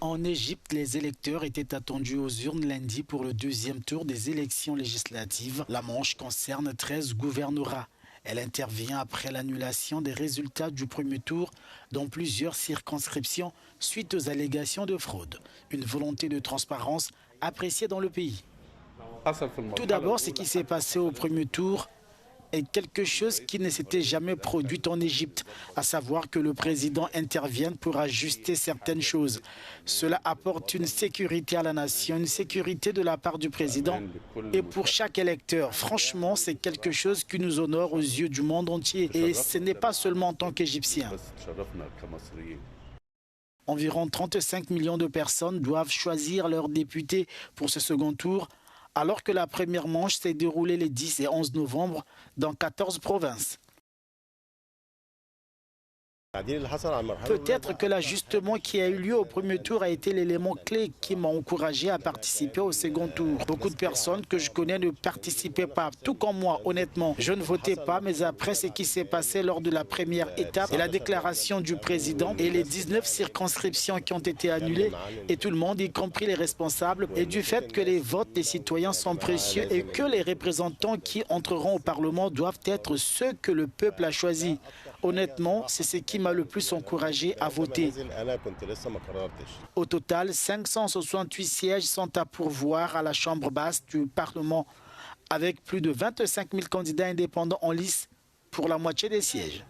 En Égypte, les électeurs étaient attendus aux urnes lundi pour le deuxième tour des élections législatives. La manche concerne 13 gouvernorats. Elle intervient après l'annulation des résultats du premier tour dans plusieurs circonscriptions suite aux allégations de fraude. Une volonté de transparence appréciée dans le pays. Tout d'abord, ce qui s'est passé au premier tour est quelque chose qui ne s'était jamais produit en Égypte, à savoir que le président intervienne pour ajuster certaines choses. Cela apporte une sécurité à la nation, une sécurité de la part du président et pour chaque électeur. Franchement, c'est quelque chose qui nous honore aux yeux du monde entier et ce n'est pas seulement en tant qu'Égyptiens. Environ 35 millions de personnes doivent choisir leurs députés pour ce second tour, alors que la première manche s'est déroulée les 10 et 11 novembre dans 14 provinces. Peut-être que l'ajustement qui a eu lieu au premier tour a été l'élément clé qui m'a encouragé à participer au second tour. Beaucoup de personnes que je connais ne participaient pas, tout comme moi, honnêtement. Je ne votais pas, mais après ce qui s'est passé lors de la première étape et la déclaration du président et les 19 circonscriptions qui ont été annulées, et tout le monde, y compris les responsables, et du fait que les votes des citoyens sont précieux et que les représentants qui entreront au Parlement doivent être ceux que le peuple a choisis. Honnêtement, c'est ce qui m'a le plus encouragé à voter. Au total, 568 sièges sont à pourvoir à la Chambre basse du Parlement, avec plus de 25 000 candidats indépendants en lice pour la moitié des sièges.